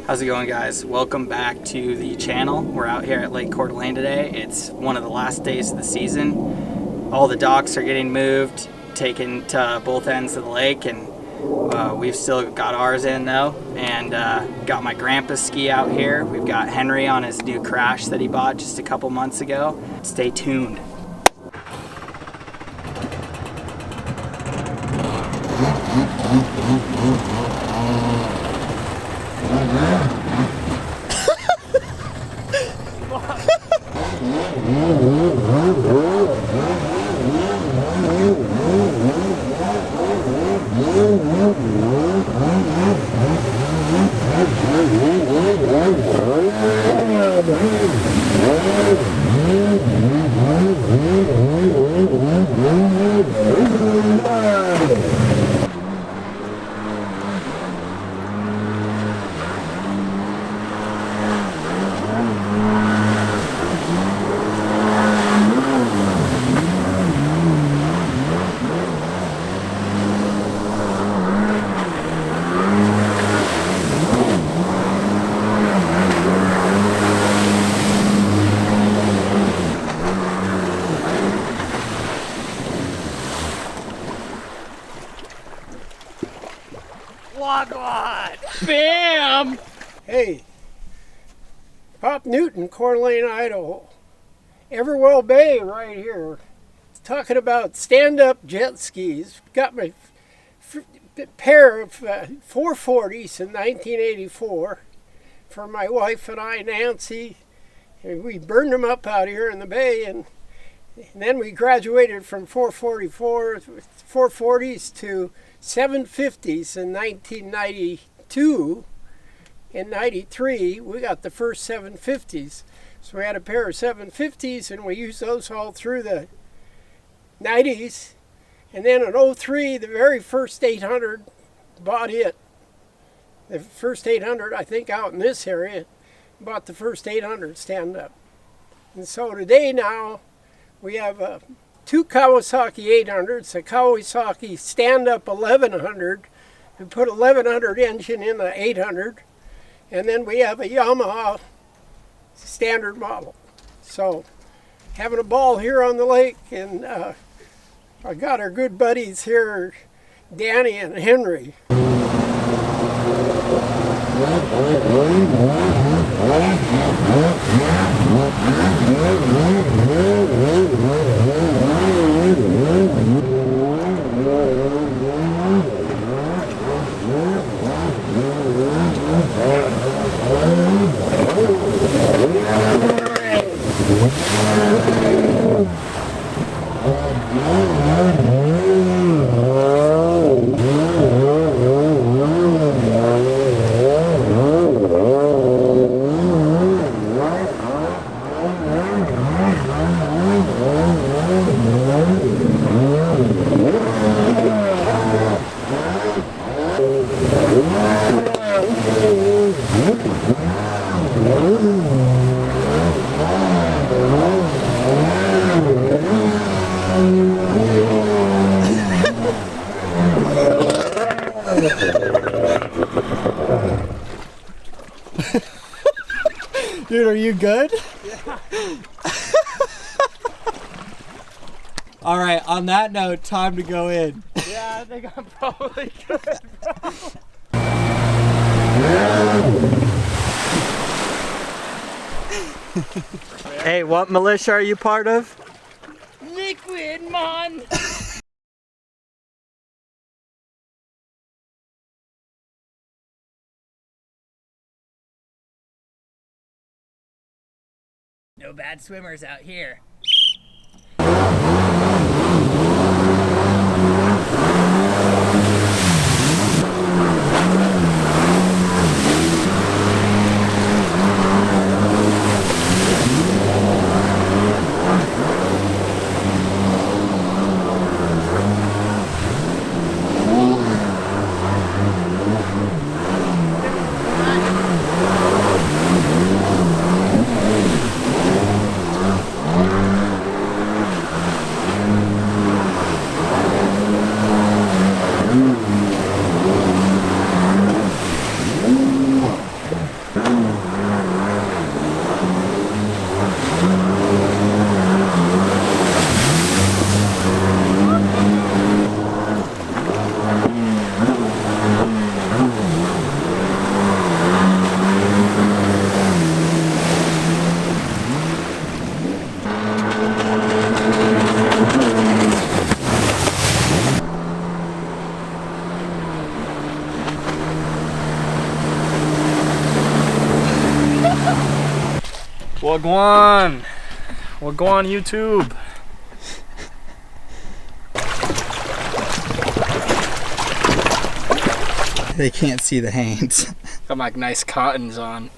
How's it going, guys? Welcome back to the channel. We're out here at Lake Coeur d'Alene today. It's one of the last days of the season. All the docks are getting moved, taken to both ends of the lake, and we've still got ours in though. And got my grandpa's ski out here. We've got Henry on his new Krash that he bought just a couple months ago. Stay tuned. Bam! Hey, Pop Newton, Coeur d'Alene, Idaho. Everwell Bay right here. Talking about stand-up jet skis. Got my pair of 440s in 1984 for my wife and I, Nancy. And we burned them up out here in the bay, and then we graduated from 440s to 750s in 1992. In 93, we got the first 750s. So we had a pair of 750s, and we used those all through the 90s. And then in 03, the very first 800, bought it. The first 800, I think, out in this area, bought the first 800 stand-up. And so today now, we have two Kawasaki 800s, a Kawasaki stand-up 1100. We put 1100 engine in the 800. And then we have a Yamaha standard model. So, having a ball here on the lake, and I got our good buddies here, Danny and Henry. Dude, are you good? Yeah. All right, on that note, time to go in. Yeah, I think I'm probably good, bro. Hey, what militia are you part of? Liquid, man. No bad swimmers out here. Wagwan. Wagwan YouTube. They can't see the hands. Got my nice cottons on.